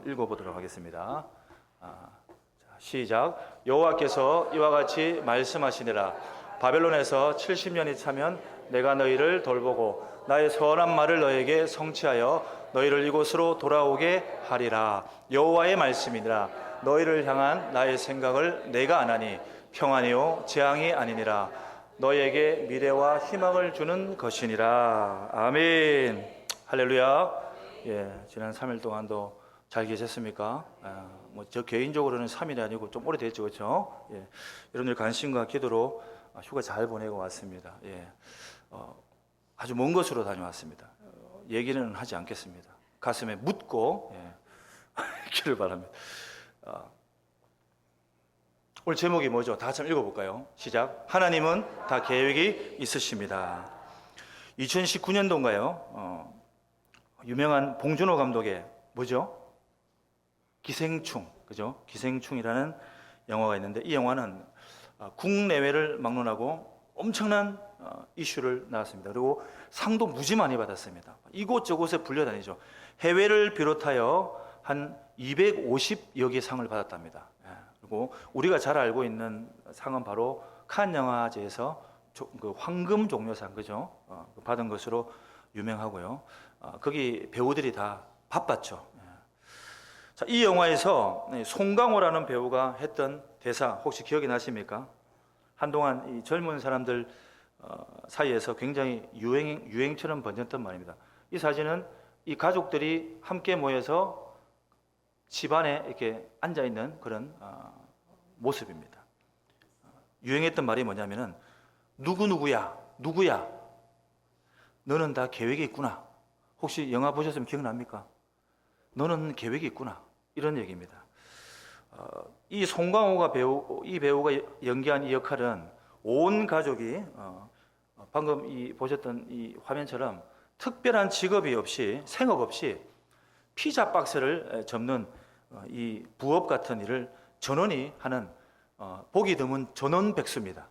한번 읽어보도록 하겠습니다. 시작. 여호와께서 이와 같이 말씀하시니라. 바벨론에서 70년이 차면 내가 너희를 돌보고 나의 선한 말을 너에게 성취하여 너희를 이곳으로 돌아오게 하리라. 여호와의 말씀이니라. 너희를 향한 나의 생각을 내가 아나니 평안이요 재앙이 아니니라. 너희에게 미래와 희망을 주는 것이니라. 아멘. 할렐루야. 지난 3일 동안도 잘 계셨습니까? 저 개인적으로는 3일이 아니고 좀 오래됐죠, 그렇죠? 여러분들 관심과 기도로 휴가 잘 보내고 왔습니다. 아주 먼 곳으로 다녀왔습니다. 얘기는 하지 않겠습니다. 가슴에 묻고 기를 바랍니다. 오늘 제목이 뭐죠? 다 같이 읽어볼까요? 시작. 하나님은 다 계획이 있으십니다. 2019년도인가요? 유명한 봉준호 감독의 뭐죠? 기생충, 그죠? 기생충이라는 영화가 있는데 이 영화는 국내외를 막론하고 엄청난 이슈를 낳았습니다. 그리고 상도 무지 많이 받았습니다. 이곳저곳에 불려다니죠. 해외를 비롯하여 한 250여 개 상을 받았답니다. 그리고 우리가 잘 알고 있는 상은 바로 칸 영화제에서 그 황금 종려상, 그죠? 받은 것으로 유명하고요. 거기 배우들이 다 바빴죠. 자, 이 영화에서 송강호라는 배우가 했던 대사 혹시 기억이 나십니까? 한동안 이 젊은 사람들 사이에서 굉장히 유행처럼 번졌던 말입니다. 이 사진은 이 가족들이 함께 모여서 집안에 이렇게 앉아 있는 그런 모습입니다. 유행했던 말이 뭐냐면은 누구야 너는 다 계획이 있구나. 혹시 영화 보셨으면 기억납니까? 너는 계획이 있구나. 이런 얘기입니다. 이 송강호가 이 배우가 연기한 이 역할은 온 가족이 방금 보셨던 이 화면처럼 특별한 직업이 없이 생업 없이 피자 박스를 접는 이 부업 같은 일을 전원이 하는 보기 드문 전원 백수입니다.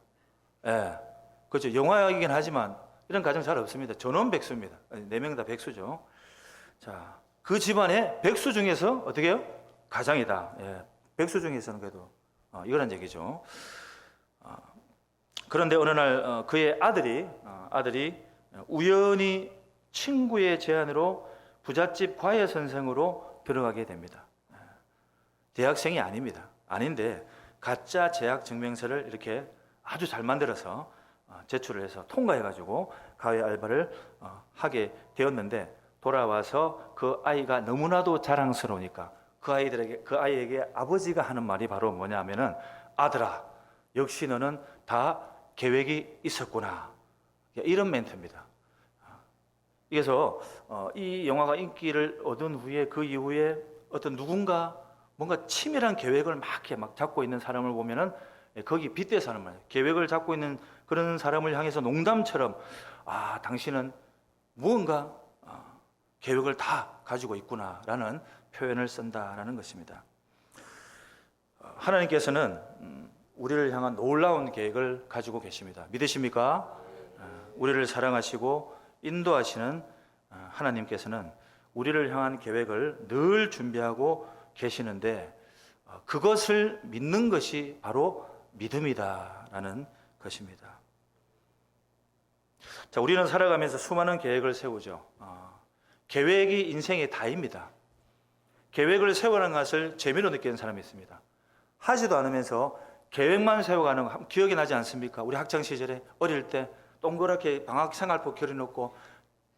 그렇죠. 영화이긴 하지만 이런 가정 잘 없습니다. 전원 백수입니다. 4명 다 백수죠. 자, 그 집안의 백수 중에서 어떻게 해요? 가장이다. 백수 중에서는 그래도 이거란 얘기죠. 그런데 어느 날 그의 아들이 우연히 친구의 제안으로 부잣집 과외 선생으로 들어가게 됩니다. 대학생이 아닙니다. 아닌데 가짜 재학 증명서를 이렇게 아주 잘 만들어서 제출을 해서 통과해가지고 과외 알바를 하게 되었는데 돌아와서 그 아이가 너무나도 자랑스러우니까 그 아이에게 아버지가 하는 말이 바로 뭐냐면은 아들아, 역시 너는 다 계획이 있었구나. 이런 멘트입니다. 그래서 이 영화가 인기를 얻은 후에 그 이후에 어떤 누군가 뭔가 치밀한 계획을 막 잡고 있는 사람을 보면은 거기 빗대서 하는 말이에요. 계획을 잡고 있는 그런 사람을 향해서 농담처럼 당신은 무언가 계획을 다 가지고 있구나라는 표현을 쓴다라는 것입니다. 하나님께서는 우리를 향한 놀라운 계획을 가지고 계십니다. 믿으십니까? 우리를 사랑하시고 인도하시는 하나님께서는 우리를 향한 계획을 늘 준비하고 계시는데 그것을 믿는 것이 바로 믿음이다라는 것입니다. 자, 우리는 살아가면서 수많은 계획을 세우죠. 계획이 인생의 다입니다. 계획을 세워가는 것을 재미로 느끼는 사람이 있습니다. 하지도 않으면서 계획만 세워가는 거 기억이 나지 않습니까? 우리 학창 시절에 어릴 때 동그랗게 방학 생활표 그려놓고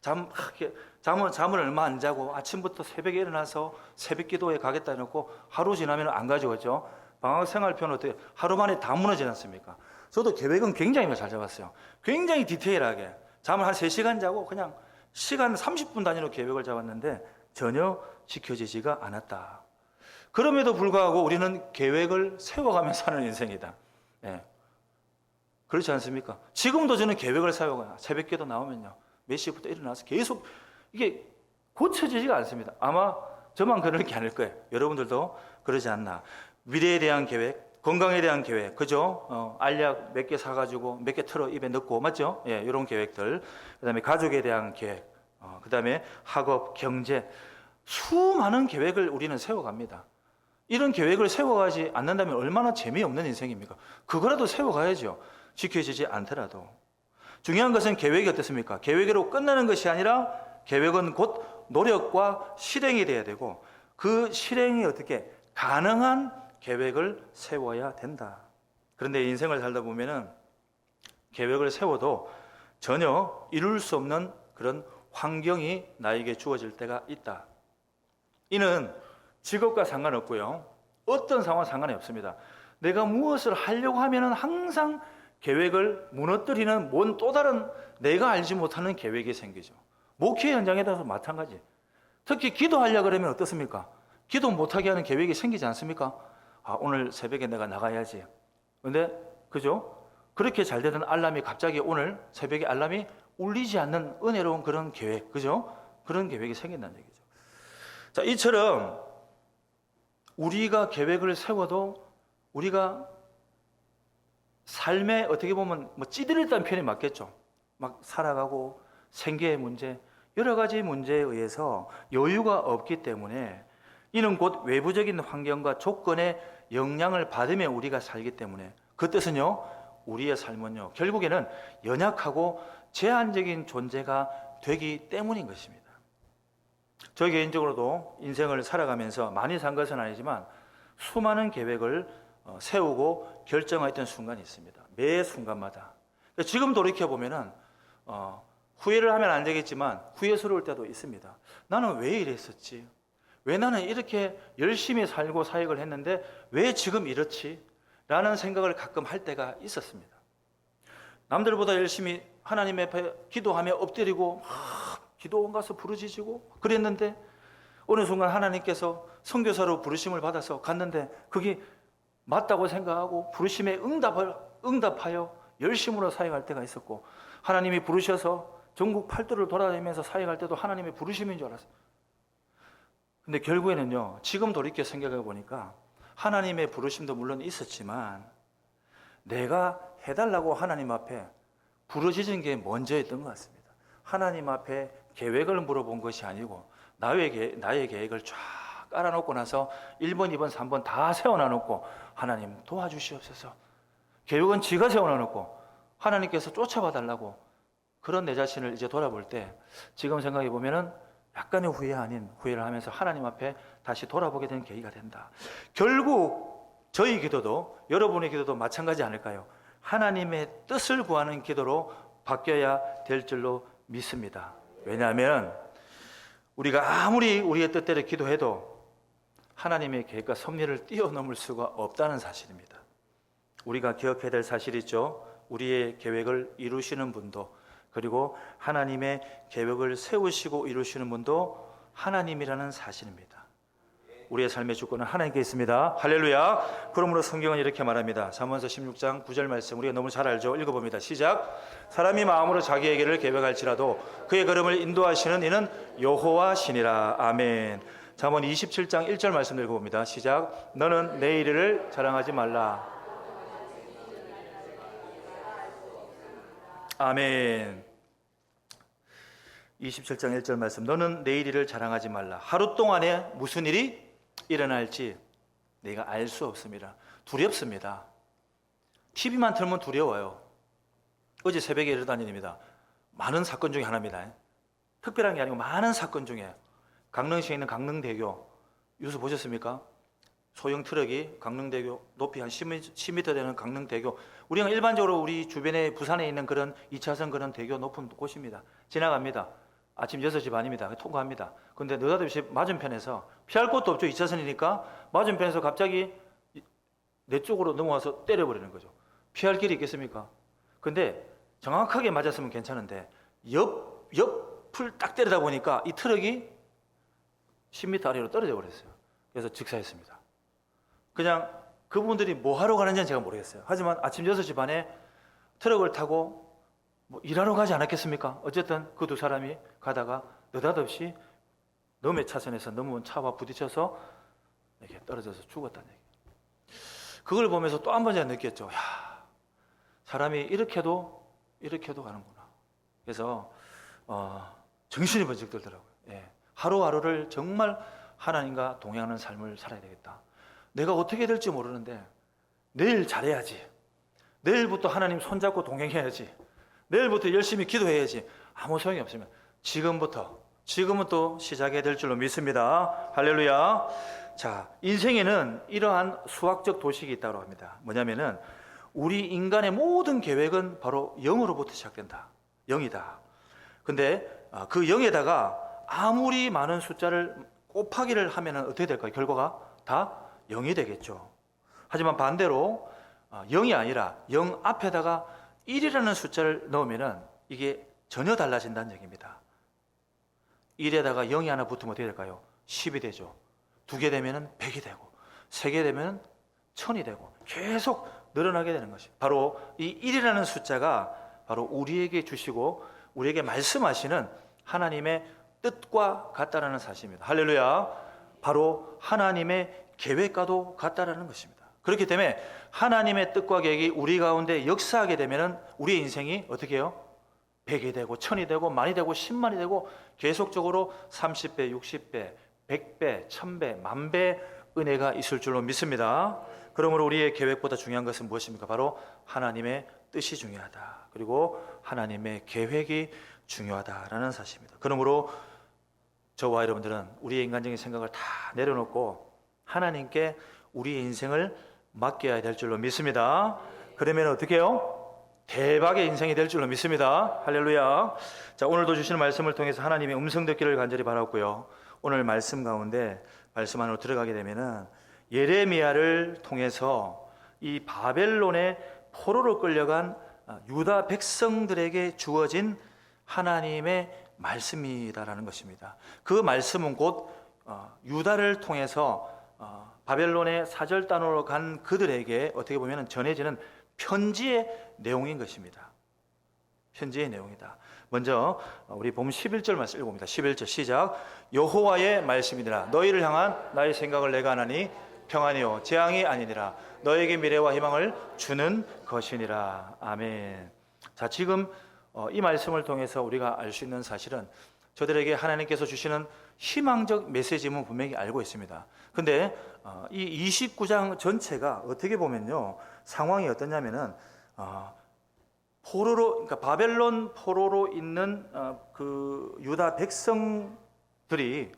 잠을 얼마 안 자고 아침부터 새벽에 일어나서 새벽 기도에 가겠다 해놓고 하루 지나면 안 가져갔죠. 방학 생활표는 어떻게 하루 만에 다 무너지지 않습니까? 저도 계획은 굉장히 잘 잡았어요. 굉장히 디테일하게 잠을 한 3시간 자고 그냥 시간 30분 단위로 계획을 잡았는데 전혀 지켜지지가 않았다. 그럼에도 불구하고 우리는 계획을 세워가며 사는 인생이다. 그렇지 않습니까? 지금도 저는 계획을 세워가요. 새벽기도 나오면요. 몇 시부터 일어나서 계속 이게 고쳐지지가 않습니다. 아마 저만 그럴 게 아닐 거예요. 여러분들도 그러지 않나. 미래에 대한 계획, 건강에 대한 계획, 그죠? 알약 몇 개 사가지고 몇 개 털어 입에 넣고, 맞죠? 이런 계획들. 그 다음에 가족에 대한 계획, 그 다음에 학업, 경제. 수많은 계획을 우리는 세워갑니다. 이런 계획을 세워가지 않는다면 얼마나 재미없는 인생입니까? 그거라도 세워가야죠. 지켜지지 않더라도. 중요한 것은 계획이 어떻습니까? 계획으로 끝나는 것이 아니라 계획은 곧 노력과 실행이 돼야 되고, 그 실행이 어떻게 가능한 계획을 세워야 된다. 그런데 인생을 살다 보면은 계획을 세워도 전혀 이룰 수 없는 그런 환경이 나에게 주어질 때가 있다. 이는 직업과 상관없고요, 어떤 상황과 상관이 없습니다. 내가 무엇을 하려고 하면은 항상 계획을 무너뜨리는 뭔 또 다른 내가 알지 못하는 계획이 생기죠. 목회 현장에서도 마찬가지. 특히 기도하려고 그러면 어떻습니까? 기도 못하게 하는 계획이 생기지 않습니까? 아, 오늘 새벽에 내가 나가야지. 근데 그죠? 그렇게 잘 되던 알람이 갑자기 오늘 새벽에 알람이 울리지 않는 은혜로운 그런 계획, 그죠? 그런 계획이 생긴다는 얘기죠. 자, 이처럼 우리가 계획을 세워도 우리가 삶에 어떻게 보면 뭐 찌들었다는 표현이 맞겠죠. 막 살아가고 생계의 문제, 여러 가지 문제에 의해서 여유가 없기 때문에, 이는 곧 외부적인 환경과 조건의 영향을 받으며 우리가 살기 때문에, 그 뜻은요, 우리의 삶은요, 결국에는 연약하고 제한적인 존재가 되기 때문인 것입니다. 저 개인적으로도 인생을 살아가면서 많이 산 것은 아니지만 수많은 계획을 세우고 결정했던 순간이 있습니다. 매 순간마다. 지금 돌이켜보면은 후회를 하면 안 되겠지만 후회스러울 때도 있습니다. 나는 왜 이랬었지? 왜 나는 이렇게 열심히 살고 사역을 했는데 왜 지금 이렇지? 라는 생각을 가끔 할 때가 있었습니다. 남들보다 열심히 하나님 앞에 기도하며 엎드리고 기도원 가서 부르짖고 그랬는데 어느 순간 하나님께서 선교사로 부르심을 받아서 갔는데 그게 맞다고 생각하고 부르심에 응답하여 열심으로 사역할 때가 있었고, 하나님이 부르셔서 전국 팔도를 돌아다니면서 사역할 때도 하나님의 부르심인 줄 알았어요. 근데 결국에는요, 지금 돌이켜 생각해 보니까 하나님의 부르심도 물론 있었지만 내가 해달라고 하나님 앞에 부르짖은 게 먼저였던 것 같습니다. 하나님 앞에 계획을 물어본 것이 아니고 나의 계획을 쫙 깔아놓고 나서 1번, 2번, 3번 다 세워놔놓고 하나님 도와주시옵소서. 계획은 지가 세워놔놓고 하나님께서 쫓아봐 달라고, 그런 내 자신을 이제 돌아볼 때 지금 생각해 보면은 약간의 후회 아닌 후회를 하면서 하나님 앞에 다시 돌아보게 된 계기가 된다. 결국 저희 기도도 여러분의 기도도 마찬가지 아닐까요? 하나님의 뜻을 구하는 기도로 바뀌어야 될 줄로 믿습니다. 왜냐하면 우리가 아무리 우리의 뜻대로 기도해도 하나님의 계획과 섭리를 뛰어넘을 수가 없다는 사실입니다. 우리가 기억해야 될 사실이 있죠. 우리의 계획을 이루시는 분도, 그리고 하나님의 계획을 세우시고 이루시는 분도 하나님이라는 사실입니다. 우리의 삶의 주권은 하나님께 있습니다. 할렐루야. 그러므로 성경은 이렇게 말합니다. 잠언서 16장 9절 말씀 우리가 너무 잘 알죠. 읽어봅니다. 시작. 사람이 마음으로 자기의 길을 계획할지라도 그의 걸음을 인도하시는 이는 여호와시니라. 아멘. 잠언 27장 1절 말씀 읽어봅니다. 시작. 너는 내 일을 자랑하지 말라. 아멘. 27장 1절 말씀. 너는 내일 일을 자랑하지 말라. 하루 동안에 무슨 일이 일어날지 내가 알 수 없습니다. 두렵습니다. TV만 틀면 두려워요. 어제 새벽에 일어난 일입니다. 많은 사건 중에 하나입니다. 특별한 게 아니고 많은 사건 중에, 강릉시에 있는 강릉대교 뉴스 보셨습니까? 소형 트럭이 강릉대교 높이 한 10m 되는 강릉대교, 우리가 일반적으로 우리 주변에 부산에 있는 그런 2차선 그런 대교 높은 곳입니다. 지나갑니다. 아침 6시 반입니다. 통과합니다. 그런데 느닷없이 맞은편에서 피할 곳도 없죠. 2차선이니까 맞은편에서 갑자기 내 쪽으로 넘어와서 때려버리는 거죠. 피할 길이 있겠습니까? 근데 정확하게 맞았으면 괜찮은데 옆을 딱 때리다 보니까 이 트럭이 10m 아래로 떨어져 버렸어요. 그래서 직사했습니다. 그냥 그분들이 뭐 하러 가는지는 제가 모르겠어요. 하지만 아침 6시 반에 트럭을 타고 뭐 일하러 가지 않았겠습니까? 어쨌든 그 두 사람이 가다가 느닷없이 너의 차선에서 넘어온 차와 부딪혀서 이렇게 떨어져서 죽었다는 얘기. 그걸 보면서 또 한 번 제가 느꼈죠. 야, 사람이 이렇게도 가는구나. 그래서 정신이 번쩍 들더라고요. 예. 하루하루를 정말 하나님과 동행하는 삶을 살아야 되겠다. 내가 어떻게 될지 모르는데 내일 잘해야지. 내일부터 하나님 손잡고 동행해야지. 내일부터 열심히 기도해야지. 아무 소용이 없으면 지금은 또 시작해야 될 줄로 믿습니다. 할렐루야. 자, 인생에는 이러한 수학적 도식이 있다고 합니다. 뭐냐면은 우리 인간의 모든 계획은 바로 0으로부터 시작된다. 0이다. 근데 그 0에다가 아무리 많은 숫자를 곱하기를 하면 어떻게 될까요? 결과가 다 0이 되겠죠. 하지만 반대로 0이 아니라 0 앞에다가 1이라는 숫자를 넣으면 이게 전혀 달라진다는 얘기입니다. 1에다가 0이 하나 붙으면 어떻게 될까요? 10이 되죠. 2개 되면 100이 되고 3개 되면 1000이 되고 계속 늘어나게 되는 것이 바로 이 1이라는 숫자가 바로 우리에게 주시고 우리에게 말씀하시는 하나님의 뜻과 같다라는 사실입니다. 할렐루야. 바로 하나님의 계획과도 같다라는 것입니다. 그렇기 때문에 하나님의 뜻과 계획이 우리 가운데 역사하게 되면 우리의 인생이 어떻게 해요? 100이 되고 1000이 되고 만이 되고 10만이 되고 계속적으로 30배, 60배, 100배, 1000배, 만배 은혜가 있을 줄로 믿습니다. 그러므로 우리의 계획보다 중요한 것은 무엇입니까? 바로 하나님의 뜻이 중요하다. 그리고 하나님의 계획이 중요하다라는 사실입니다. 그러므로 저와 여러분들은 우리의 인간적인 생각을 다 내려놓고 하나님께 우리의 인생을 맡겨야 될 줄로 믿습니다. 그러면 어떻게 해요? 대박의 인생이 될 줄로 믿습니다. 할렐루야. 자, 오늘도 주시는 말씀을 통해서 하나님의 음성 듣기를 간절히 바랐고요. 오늘 말씀 가운데 말씀 안으로 들어가게 되면은 예레미야를 통해서 이 바벨론의 포로로 끌려간 유다 백성들에게 주어진 하나님의 말씀이다라는 것입니다. 그 말씀은 곧 유다를 통해서 바벨론의 사절단으로 간 그들에게 어떻게 보면 전해지는 편지의 내용인 것입니다. 편지의 내용이다. 먼저 우리 보면 11절 말씀 읽어봅니다. 11절 시작. 여호와의 말씀이니라. 너희를 향한 나의 생각을 내가 하나니 평안이요 재앙이 아니니라. 너에게 미래와 희망을 주는 것이니라. 아멘. 자, 지금 이 말씀을 통해서 우리가 알 수 있는 사실은 저들에게 하나님께서 주시는 희망적 메시지는 분명히 알고 있습니다. 근데 이 29장 전체가 어떻게 보면요, 상황이 어떠냐면은 포로로, 그러니까 바벨론 포로로 있는 그 유다 백성들이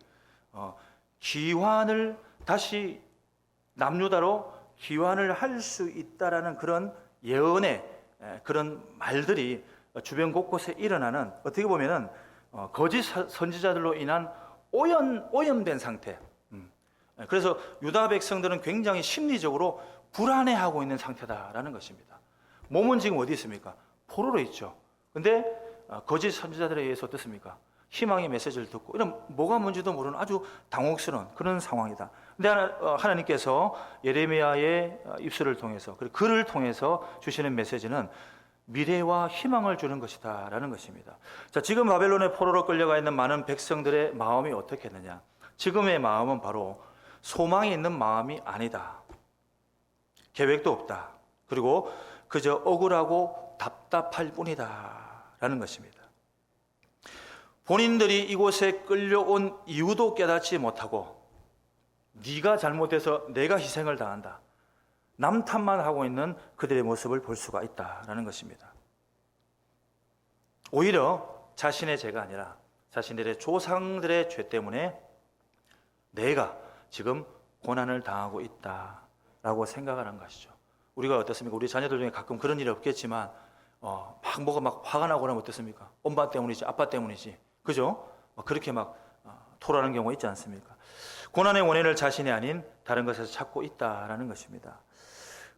귀환을 다시 남유다로 귀환을 할 수 있다라는 그런 예언의 그런 말들이 주변 곳곳에 일어나는, 어떻게 보면은 거짓 선지자들로 인한 오염된 상태. 그래서 유다 백성들은 굉장히 심리적으로 불안해하고 있는 상태다라는 것입니다. 몸은 지금 어디 있습니까? 포로로 있죠. 근데 거짓 선지자들에 의해서 어떻습니까? 희망의 메시지를 듣고, 이런 뭐가 뭔지도 모르는 아주 당혹스러운 그런 상황이다. 근데 하나님께서 예레미야의 입술을 통해서, 그리고 글을 통해서 주시는 메시지는 미래와 희망을 주는 것이다 라는 것입니다. 자, 지금 바벨론의 포로로 끌려가 있는 많은 백성들의 마음이 어떻게 했느냐? 지금의 마음은 바로 소망이 있는 마음이 아니다. 계획도 없다. 그리고 그저 억울하고 답답할 뿐이다 라는 것입니다. 본인들이 이곳에 끌려온 이유도 깨닫지 못하고 네가 잘못해서 내가 희생을 당한다, 남 탓만 하고 있는 그들의 모습을 볼 수가 있다라는 것입니다. 오히려 자신의 죄가 아니라 자신들의 조상들의 죄 때문에 내가 지금 고난을 당하고 있다라고 생각을 한 것이죠. 우리가 어떻습니까? 우리 자녀들 중에 가끔 그런 일이 없겠지만 뭐가 막 화가 나고 나면 어떻습니까? 엄마 때문이지, 아빠 때문이지, 그죠? 그렇게 막 토라는 경우가 있지 않습니까? 고난의 원인을 자신이 아닌 다른 것에서 찾고 있다라는 것입니다.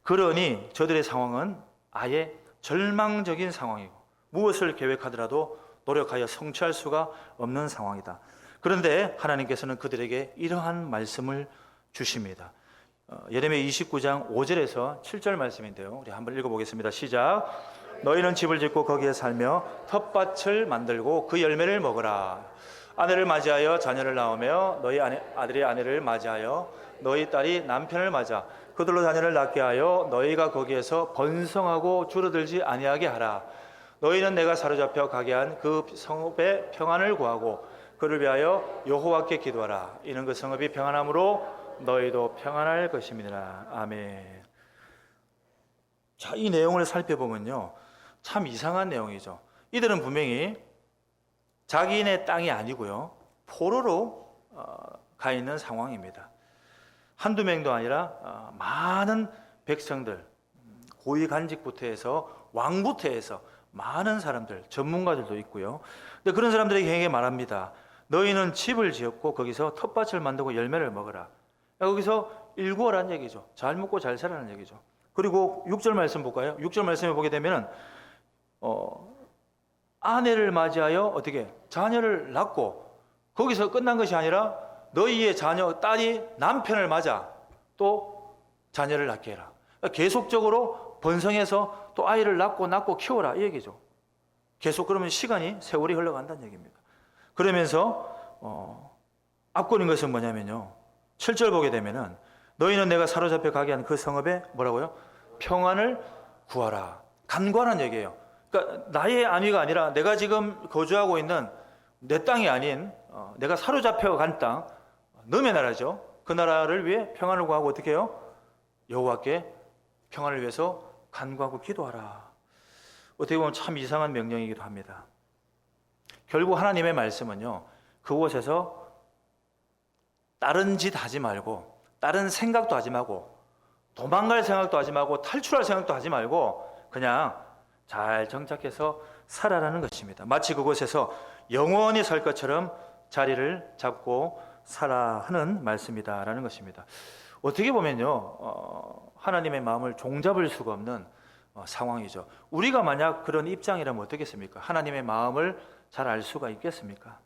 그러니 저들의 상황은 아예 절망적인 상황이고 무엇을 계획하더라도 노력하여 성취할 수가 없는 상황이다. 그런데 하나님께서는 그들에게 이러한 말씀을 주십니다. 예레미야 29장 5절에서 7절 말씀인데요, 우리 한번 읽어보겠습니다. 시작. 너희는 집을 짓고 거기에 살며 텃밭을 만들고 그 열매를 먹으라. 아내를 맞이하여 자녀를 낳으며 너희 아들이 아내를 맞이하여 너희 딸이 남편을 맞아 그들로 자녀를 낳게 하여 너희가 거기에서 번성하고 줄어들지 아니하게 하라. 너희는 내가 사로잡혀 가게 한 그 성읍의 평안을 구하고 그를 위하여 여호와께 기도하라. 이는 그 성읍이 평안함으로 너희도 평안할 것임이니라. 아멘. 자, 이 내용을 살펴보면요, 참 이상한 내용이죠. 이들은 분명히 자기네 땅이 아니고요, 포로로 가 있는 상황입니다. 한두 명도 아니라 많은 백성들, 고위 간직부터 해서 왕부터 해서 많은 사람들, 전문가들도 있고요. 근데 그런 사람들에게 말합니다. 너희는 집을 지었고 거기서 텃밭을 만들고 열매를 먹어라. 거기서 일구어라는 얘기죠. 잘 먹고 잘 살아라는 얘기죠. 그리고 6절 말씀 볼까요? 6절 말씀을 보게 되면은 아내를 맞이하여 어떻게 자녀를 낳고, 거기서 끝난 것이 아니라 너희의 자녀, 딸이 남편을 맞아 또 자녀를 낳게 해라. 계속적으로 번성해서 또 아이를 낳고 키워라, 이 얘기죠. 계속. 그러면 시간이, 세월이 흘러간다는 얘기입니다. 그러면서 앞권인 것은 뭐냐면요, 7절 보게 되면은 너희는 내가 사로잡혀 가게 한 그 성읍에 뭐라고요? 평안을 구하라. 간과하는 얘기예요. 그러니까 나의 안위가 아니라 내가 지금 거주하고 있는 내 땅이 아닌 내가 사로잡혀 간 땅, 너의 나라죠. 그 나라를 위해 평안을 구하고 어떻게 해요? 여호와께 평안을 위해서 간구하고 기도하라. 어떻게 보면 참 이상한 명령이기도 합니다. 결국 하나님의 말씀은요, 그곳에서 다른 짓 하지 말고, 다른 생각도 하지 말고, 도망갈 생각도 하지 말고, 탈출할 생각도 하지 말고 그냥 잘 정착해서 살아라는 것입니다. 마치 그곳에서 영원히 살 것처럼 자리를 잡고 살아 하는 말씀이다라는 것입니다. 어떻게 보면요, 하나님의 마음을 종잡을 수가 없는 상황이죠. 우리가 만약 그런 입장이라면 어떻겠습니까? 하나님의 마음을 잘 알 수가 있겠습니까?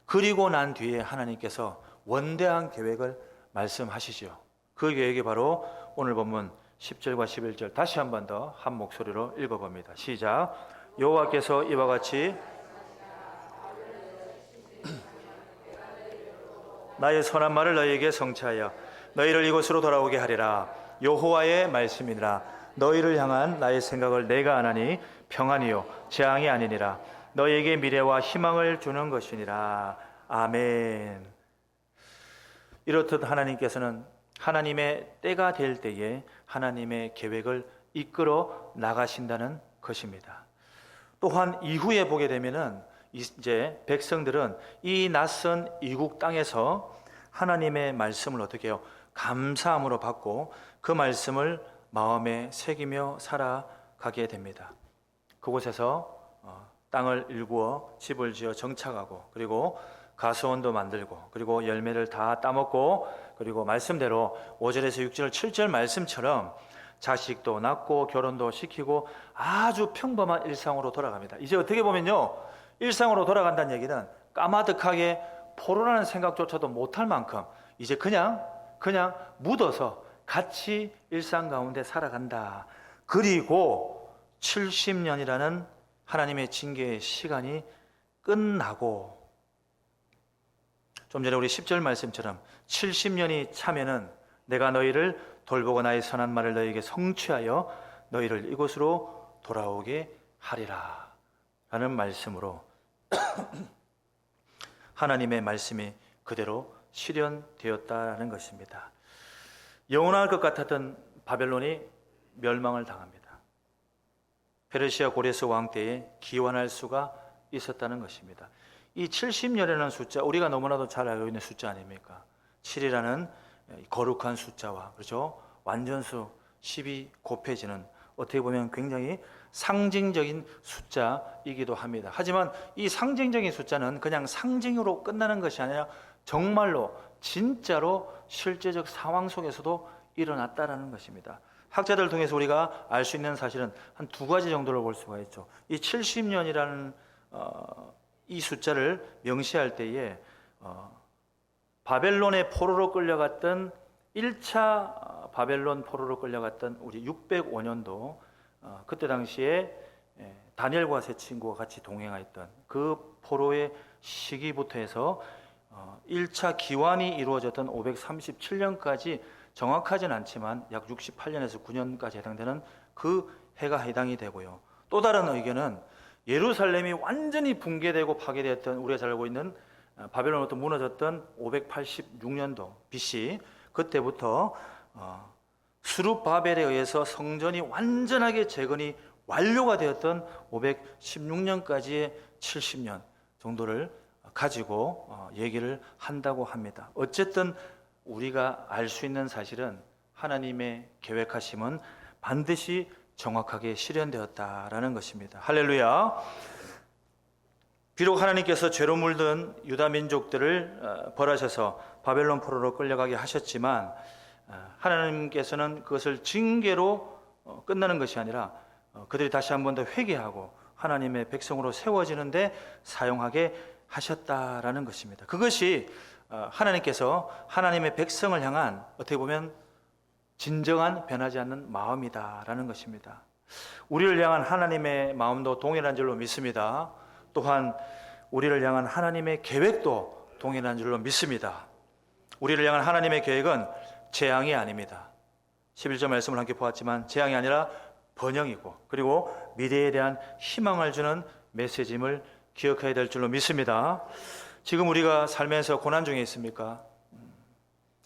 그리고 난 뒤에 하나님께서 원대한 계획을 말씀하시죠. 그 계획이 바로 오늘 본문 10절과 11절 다시 한 번 더 한 목소리로 읽어봅니다. 시작. 여호와께서 이와 같이 나의 선한 말을 너희에게 성취하여 너희를 이곳으로 돌아오게 하리라. 여호와의 말씀이니라. 너희를 향한 나의 생각을 내가 아나니 평안이요 재앙이 아니니라. 너희에게 미래와 희망을 주는 것이니라. 아멘. 이렇듯 하나님께서는 하나님의 때가 될 때에 하나님의 계획을 이끌어 나가신다는 것입니다. 또한 이후에 보게 되면은 이제 백성들은 이 낯선 이국 땅에서 하나님의 말씀을 어떻게 해요? 감사함으로 받고 그 말씀을 마음에 새기며 살아가게 됩니다. 그곳에서 땅을 일구어 집을 지어 정착하고, 그리고 가수원도 만들고, 그리고 열매를 다 따먹고, 그리고 말씀대로 5절에서 6절, 7절 말씀처럼 자식도 낳고 결혼도 시키고 아주 평범한 일상으로 돌아갑니다. 이제 어떻게 보면요, 일상으로 돌아간다는 얘기는 까마득하게 포로라는 생각조차도 못할 만큼 이제 그냥 묻어서 같이 일상 가운데 살아간다. 그리고 70년이라는 하나님의 징계의 시간이 끝나고, 좀 전에 우리 10절 말씀처럼 70년이 차면은 내가 너희를 돌보고 나의 선한 말을 너희에게 성취하여 너희를 이곳으로 돌아오게 하리라 라는 말씀으로 하나님의 말씀이 그대로 실현되었다라는 것입니다. 영원할 것 같았던 바벨론이 멸망을 당합니다. 페르시아 고레스 왕 때에 기원할 수가 있었다는 것입니다. 이 70년이라는 숫자, 우리가 너무나도 잘 알고 있는 숫자 아닙니까? 7이라는 거룩한 숫자와, 그렇죠? 완전수 10이 곱해지는, 어떻게 보면 굉장히 상징적인 숫자이기도 합니다. 하지만 이 상징적인 숫자는 그냥 상징으로 끝나는 것이 아니라 정말로 진짜로 실제적 상황 속에서도 일어났다라는 것입니다. 학자들 통해서 우리가 알 수 있는 사실은 한 두 가지 정도를 볼 수가 있죠. 이 70년이라는 이 숫자를 명시할 때에 바벨론의 포로로 끌려갔던 1차 바벨론 포로로 끌려갔던 우리 605년도 그때 당시에 다니엘과 세 친구가 같이 동행하였던 그 포로의 시기부터 해서 1차 기환이 이루어졌던 537년까지 정확하진 않지만 약 68년에서 9년까지 해당되는 그 해가 해당이 되고요. 또 다른 의견은 예루살렘이 완전히 붕괴되고 파괴되었던, 우리가 잘 알고 있는 바벨론으로부터 무너졌던 586년도 BC, 그때부터 스룹바벨에 의해서 성전이 완전하게 재건이 완료가 되었던 516년까지의 70년 정도를 가지고 얘기를 한다고 합니다. 어쨌든 우리가 알 수 있는 사실은 하나님의 계획하심은 반드시 정확하게 실현되었다라는 것입니다. 할렐루야. 비록 하나님께서 죄로 물든 유다 민족들을 벌하셔서 바벨론 포로로 끌려가게 하셨지만 하나님께서는 그것을 징계로 끝나는 것이 아니라 그들이 다시 한 번 더 회개하고 하나님의 백성으로 세워지는데 사용하게 하셨다라는 것입니다. 그것이 하나님께서 하나님의 백성을 향한 어떻게 보면 진정한 변하지 않는 마음이다라는 것입니다. 우리를 향한 하나님의 마음도 동일한 줄로 믿습니다. 또한 우리를 향한 하나님의 계획도 동일한 줄로 믿습니다. 우리를 향한 하나님의 계획은 재앙이 아닙니다. 11절 말씀을 함께 보았지만 재앙이 아니라 번영이고, 그리고 미래에 대한 희망을 주는 메시지임을 기억해야 될 줄로 믿습니다. 지금 우리가 살면서 고난 중에 있습니까?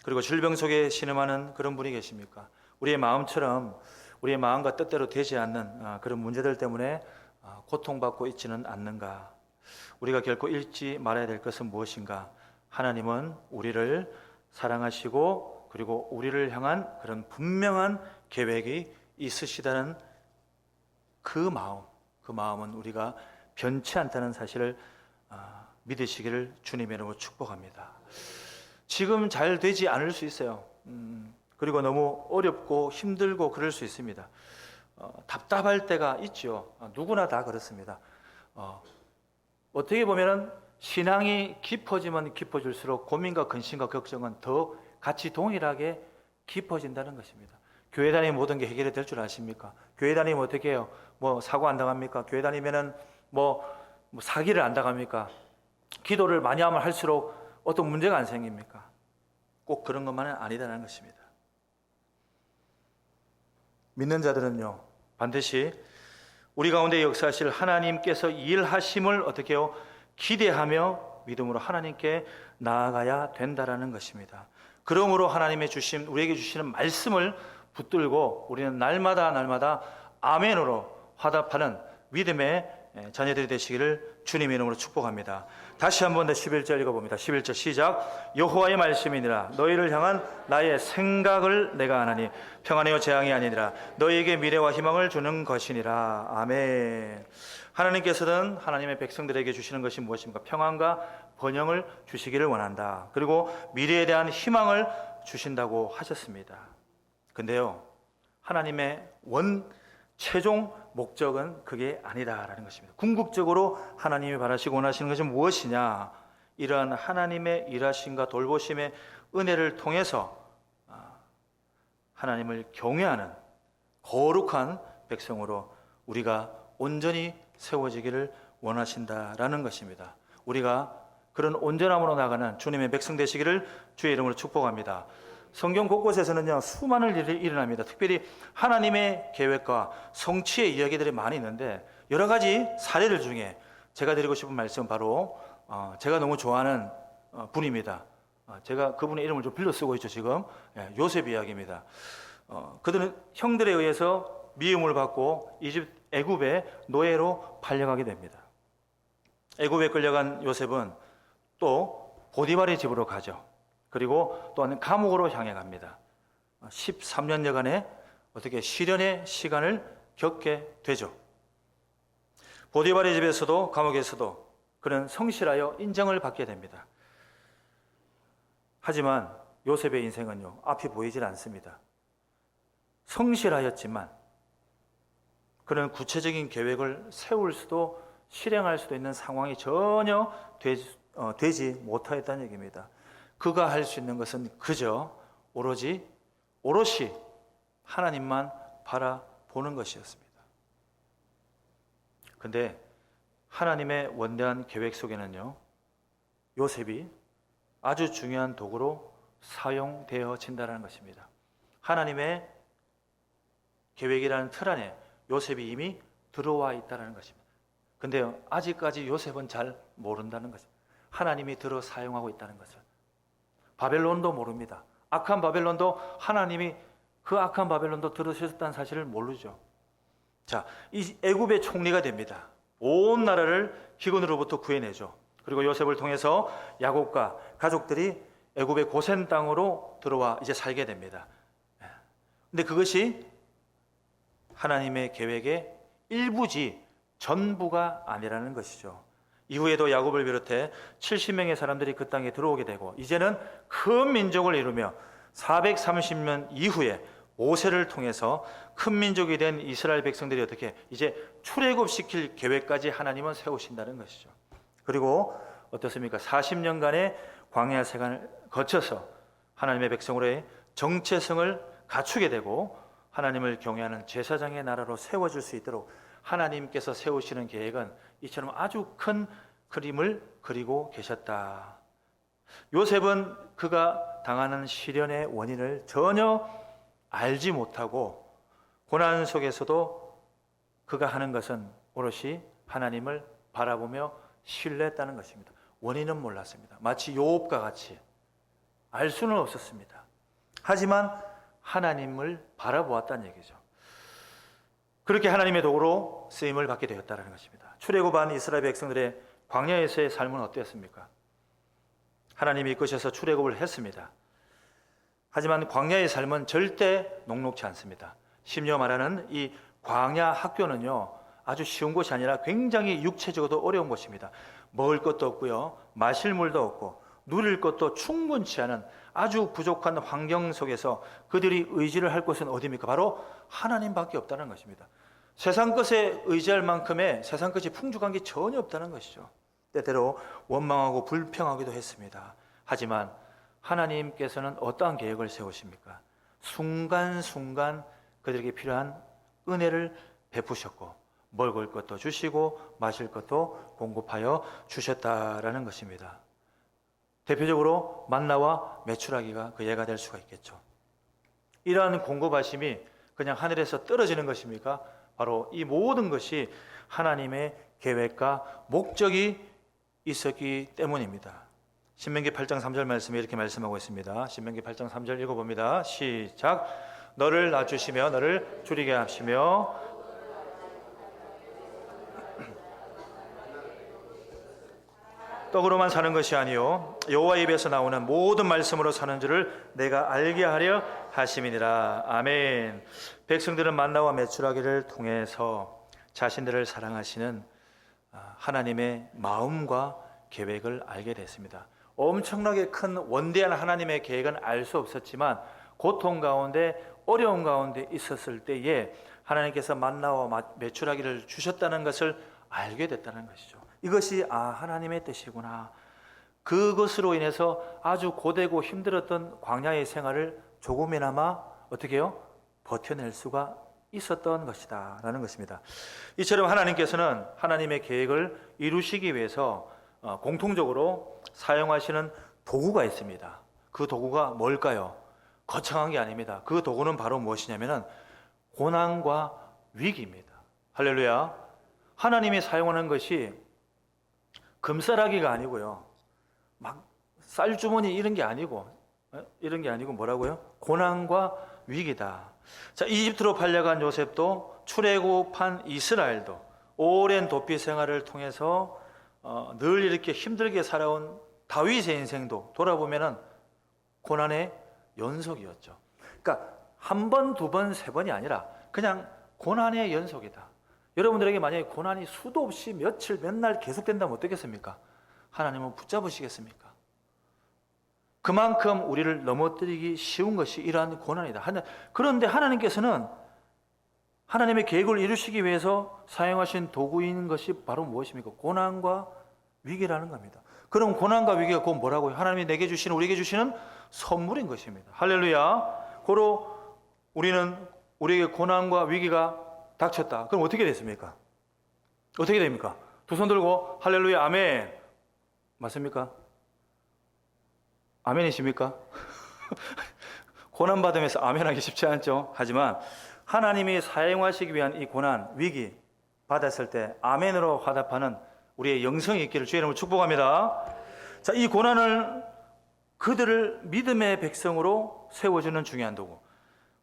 그리고 질병 속에 신음하는 그런 분이 계십니까? 우리의 마음처럼 우리의 마음과 뜻대로 되지 않는 그런 문제들 때문에 고통받고 있지는 않는가? 우리가 결코 잃지 말아야 될 것은 무엇인가? 하나님은 우리를 사랑하시고 그리고 우리를 향한 그런 분명한 계획이 있으시다는 그 마음은 우리가 변치 않다는 사실을 믿으시기를 주님의 이름으로 축복합니다. 지금 잘 되지 않을 수 있어요. 그리고 너무 어렵고 힘들고 그럴 수 있습니다. 답답할 때가 있죠. 누구나 다 그렇습니다. 어떻게 보면 신앙이 깊어지면 깊어질수록 고민과 근심과 걱정은 더 같이 동일하게 깊어진다는 것입니다. 교회 다니면 모든 게 해결이 될 줄 아십니까? 교회 다니면 어떻게 해요? 뭐 사고 안 당합니까? 교회 다니면은 뭐 사기를 안 당합니까? 기도를 많이 하면 할수록 어떤 문제가 안 생깁니까? 꼭 그런 것만은 아니다라는 것입니다. 믿는 자들은요, 반드시 우리 가운데 역사하실 하나님께서 일하심을 어떻게 해요? 기대하며 믿음으로 하나님께 나아가야 된다라는 것입니다. 그러므로 하나님의 우리에게 주시는 말씀을 붙들고 우리는 날마다 아멘으로 화답하는 믿음의 자녀들이 되시기를 주님의 이름으로 축복합니다. 다시 한번 더 11절 읽어봅니다. 11절 시작. 여호와의 말씀이니라 너희를 향한 나의 생각을 내가 아나니 평안이요 재앙이 아니니라 너희에게 미래와 희망을 주는 것이니라. 아멘. 하나님께서는 하나님의 백성들에게 주시는 것이 무엇입니까? 평안과 번영을 주시기를 원한다. 그리고 미래에 대한 희망을 주신다고 하셨습니다. 근데요, 하나님의 최종 목적은 그게 아니다라는 것입니다. 궁극적으로 하나님이 바라시고 원하시는 것이 무엇이냐? 이러한 하나님의 일하심과 돌보심의 은혜를 통해서 하나님을 경외하는 거룩한 백성으로 우리가 온전히 세워지기를 원하신다라는 것입니다. 우리가 그런 온전함으로 나가는 주님의 백성 되시기를 주의 이름으로 축복합니다. 성경 곳곳에서는요, 수많은 일이 일어납니다. 특별히 하나님의 계획과 성취의 이야기들이 많이 있는데 여러 가지 사례들 중에 제가 드리고 싶은 말씀은 바로 제가 너무 좋아하는 분입니다. 제가 그분의 이름을 좀 빌려 쓰고 있죠 지금. 요셉 이야기입니다. 그들은 형들에 의해서 미움을 받고 애굽의 노예로 팔려가게 됩니다. 애굽에 끌려간 요셉은 또 보디발의 집으로 가죠. 그리고 또한 감옥으로 향해 갑니다. 13년여간의 어떻게 시련의 시간을 겪게 되죠. 보디발의 집에서도 감옥에서도 그는 성실하여 인정을 받게 됩니다. 하지만 요셉의 인생은요, 앞이 보이질 않습니다. 성실하였지만 그는 구체적인 계획을 세울 수도 실행할 수도 있는 상황이 전혀 되지 못하였다는 얘기입니다. 그가 할 수 있는 것은 그저 오롯이 하나님만 바라보는 것이었습니다. 그런데 하나님의 원대한 계획 속에는요, 요셉이 아주 중요한 도구로 사용되어진다는 것입니다. 하나님의 계획이라는 틀 안에 요셉이 이미 들어와 있다는 것입니다. 근데 아직까지 요셉은 잘 모른다는 거죠. 하나님이 들어 사용하고 있다는 것을. 바벨론도 모릅니다. 악한 바벨론도 하나님이 그 악한 바벨론도 들으셨다는 사실을 모르죠. 자, 이 애굽의 총리가 됩니다. 온 나라를 기근으로부터 구해내죠. 그리고 요셉을 통해서 야곱과 가족들이 애굽의 고센 땅으로 들어와 이제 살게 됩니다. 근데 그것이 하나님의 계획의 일부지 전부가 아니라는 것이죠. 이후에도 야곱을 비롯해 70명의 사람들이 그 땅에 들어오게 되고 이제는 큰 민족을 이루며 430년 이후에 모세를 통해서 큰 민족이 된 이스라엘 백성들이 어떻게 이제 출애굽시킬 계획까지 하나님은 세우신다는 것이죠. 그리고 어떻습니까? 40년간의 광야 생활을 거쳐서 하나님의 백성으로의 정체성을 갖추게 되고 하나님을 경외하는 제사장의 나라로 세워질 수 있도록 하나님께서 세우시는 계획은 이처럼 아주 큰 그림을 그리고 계셨다. 요셉은 그가 당하는 시련의 원인을 전혀 알지 못하고 고난 속에서도 그가 하는 것은 오롯이 하나님을 바라보며 신뢰했다는 것입니다. 원인은 몰랐습니다. 마치 요업과 같이 알 수는 없었습니다. 하지만 하나님을 바라보았다는 얘기죠. 그렇게 하나님의 도구로 쓰임을 받게 되었다는 것입니다. 출애굽한 이스라엘 백성들의 광야에서의 삶은 어땠습니까? 하나님이 이끄셔서 출애굽을 했습니다. 하지만 광야의 삶은 절대 녹록지 않습니다. 심지어 말하는 이 광야 학교는요, 아주 쉬운 곳이 아니라 굉장히 육체적으로도 어려운 곳입니다. 먹을 것도 없고요, 마실 물도 없고 누릴 것도 충분치 않은 아주 부족한 환경 속에서 그들이 의지를 할 곳은 어디입니까? 바로 하나님밖에 없다는 것입니다. 세상 것에 의지할 만큼의 세상 것이 풍족한 게 전혀 없다는 것이죠. 때때로 원망하고 불평하기도 했습니다. 하지만 하나님께서는 어떠한 계획을 세우십니까? 순간순간 그들에게 필요한 은혜를 베푸셨고 먹을 것도 주시고 마실 것도 공급하여 주셨다라는 것입니다. 대표적으로 만나와 메추라기가 그 예가 될 수가 있겠죠. 이러한 공급하심이 그냥 하늘에서 떨어지는 것입니까? 바로 이 모든 것이 하나님의 계획과 목적이 있었기 때문입니다. 신명기 8장 3절 말씀에 이렇게 말씀하고 있습니다. 신명기 8장 3절 읽어봅니다. 시작. 너를 낮추시며 너를 줄이게 하시며 떡으로만 사는 것이 아니요 여호와 입에서 나오는 모든 말씀으로 사는 줄을 내가 알게 하려 하심이니라. 아멘. 백성들은 만나와 메추라기를 통해서 자신들을 사랑하시는 하나님의 마음과 계획을 알게 됐습니다. 엄청나게 큰 원대한 하나님의 계획은 알 수 없었지만 고통 가운데 어려운 가운데 있었을 때에 하나님께서 만나와 메추라기를 주셨다는 것을 알게 됐다는 것이죠. 이것이 하나님의 뜻이구나. 그것으로 인해서 아주 고되고 힘들었던 광야의 생활을 조금이나마 어떻게 해요? 버텨낼 수가 있었던 것이다 라는 것입니다. 이처럼 하나님께서는 하나님의 계획을 이루시기 위해서 공통적으로 사용하시는 도구가 있습니다. 그 도구가 뭘까요? 거창한 게 아닙니다. 그 도구는 바로 무엇이냐면 고난과 위기입니다. 할렐루야. 하나님이 사용하는 것이 금싸라기가 아니고요, 막 쌀주머니 이런 게 아니고 뭐라고요? 고난과 위기다. 자, 이집트로 팔려간 요셉도 출애굽한 이스라엘도 오랜 도피 생활을 통해서 늘 이렇게 힘들게 살아온 다윗의 인생도 돌아보면은 고난의 연속이었죠. 그러니까 한 번, 두 번, 세 번이 아니라 그냥 고난의 연속이다. 여러분들에게 만약에 고난이 수도 없이 며칠, 몇 날 계속된다면 어떻겠습니까? 하나님은 붙잡으시겠습니까? 그만큼 우리를 넘어뜨리기 쉬운 것이 이러한 고난이다. 그런데 하나님께서는 하나님의 계획을 이루시기 위해서 사용하신 도구인 것이 바로 무엇입니까? 고난과 위기라는 겁니다. 그럼 고난과 위기가 곧 뭐라고요? 하나님이 내게 주시는, 우리에게 주시는 선물인 것입니다. 할렐루야. 고로 우리에게 고난과 위기가 닥쳤다. 그럼 어떻게 됐습니까? 어떻게 됩니까? 두 손 들고 할렐루야 아멘. 맞습니까? 아멘이십니까? 고난받으면서 아멘하기 쉽지 않죠. 하지만 하나님이 사용하시기 위한 이 고난, 위기, 받았을 때 아멘으로 화답하는 우리의 영성이 있기를 주의 이름으로 축복합니다. 자, 이 고난을 그들을 믿음의 백성으로 세워주는 중요한 도구.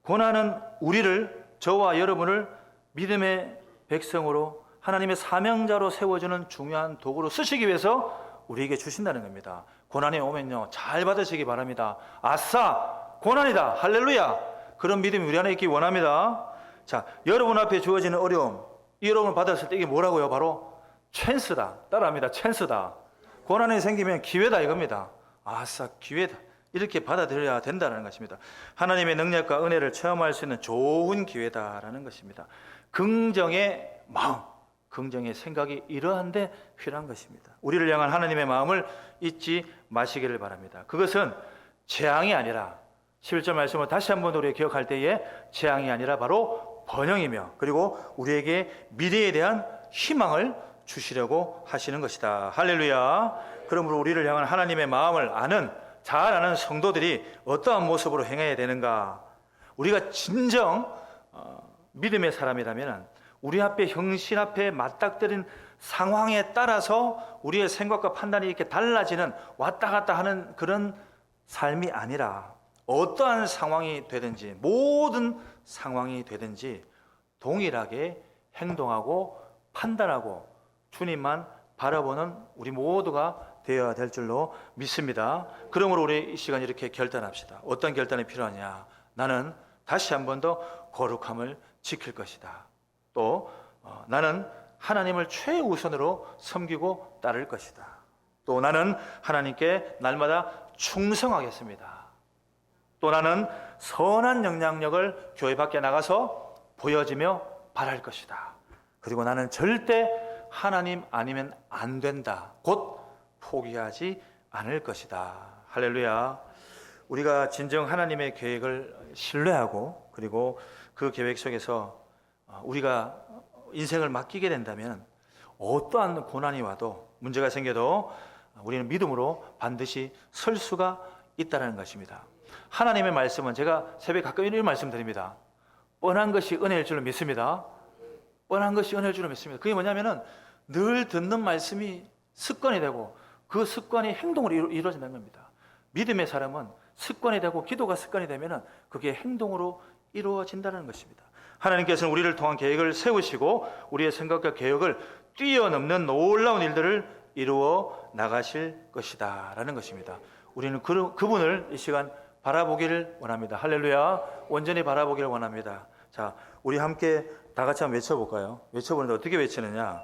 고난은 우리를, 저와 여러분을 믿음의 백성으로 하나님의 사명자로 세워주는 중요한 도구로 쓰시기 위해서 우리에게 주신다는 겁니다. 고난이 오면요, 잘 받으시기 바랍니다. 아싸, 고난이다, 할렐루야. 그런 믿음이 우리 안에 있기 원합니다. 자, 여러분 앞에 주어지는 어려움, 이 어려움을 받았을 때 이게 뭐라고요? 바로 찬스다. 따라합니다. 찬스다. 고난이 생기면 기회다 이겁니다. 아싸, 기회다. 이렇게 받아들여야 된다는 것입니다. 하나님의 능력과 은혜를 체험할 수 있는 좋은 기회다라는 것입니다. 긍정의 마음, 긍정의 생각이 이러한데 필요한 것입니다. 우리를 향한 하나님의 마음을 잊지 마시기를 바랍니다. 그것은 재앙이 아니라 11절 말씀을 다시 한번 우리가 기억할 때에 재앙이 아니라 바로 번영이며, 그리고 우리에게 미래에 대한 희망을 주시려고 하시는 것이다. 할렐루야. 그러므로 우리를 향한 하나님의 마음을 잘 아는 성도들이 어떠한 모습으로 행해야 되는가? 우리가 진정 믿음의 사람이라면 우리 앞에 형신 앞에 맞닥뜨린 상황에 따라서 우리의 생각과 판단이 이렇게 달라지는, 왔다 갔다 하는 그런 삶이 아니라, 어떠한 상황이 되든지, 모든 상황이 되든지 동일하게 행동하고 판단하고 주님만 바라보는 우리 모두가 되어야 될 줄로 믿습니다. 그러므로 우리 이 시간 이렇게 결단합시다. 어떤 결단이 필요하냐? 나는 다시 한 번 더 거룩함을 지킬 것이다. 또 나는 하나님을 최우선으로 섬기고 따를 것이다. 또 나는 하나님께 날마다 충성하겠습니다. 또 나는 선한 영향력을 교회 밖에 나가서 보여지며 바랄 것이다. 그리고 나는 절대 하나님 아니면 안 된다. 곧 포기하지 않을 것이다. 할렐루야. 우리가 진정 하나님의 계획을 신뢰하고, 그리고 그 계획 속에서 우리가 인생을 맡기게 된다면 어떠한 고난이 와도, 문제가 생겨도 우리는 믿음으로 반드시 설 수가 있다는 것입니다. 하나님의 말씀은, 제가 새벽에 가끔 이런 말씀 드립니다. 뻔한 것이 은혜일 줄로 믿습니다. 뻔한 것이 은혜일 줄로 믿습니다. 그게 뭐냐면은 늘 듣는 말씀이 습관이 되고 그 습관이 행동으로 이루어진다는 겁니다. 믿음의 사람은 습관이 되고 기도가 습관이 되면은 그게 행동으로 이루어진다는 것입니다. 하나님께서는 우리를 통한 계획을 세우시고 우리의 생각과 계획을 뛰어넘는 놀라운 일들을 이루어 나가실 것이다 라는 것입니다. 우리는 그분을 이 시간 바라보기를 원합니다. 할렐루야. 온전히 바라보기를 원합니다. 자, 우리 함께 다 같이 한번 외쳐볼까요? 외쳐보는데 어떻게 외치느냐?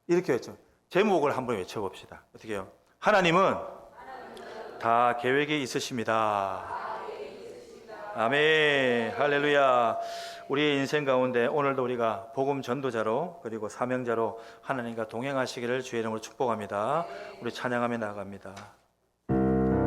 이렇게 외쳐. 제목을 한번 외쳐봅시다. 어떻게 해요? 하나님은 다 계획이 있으십니다. 아멘. 할렐루야. 우리의 인생 가운데 오늘도 우리가 복음 전도자로, 그리고 사명자로 하나님과 동행하시기를 주의 이름으로 축복합니다. 우리 찬양하며 나아갑니다.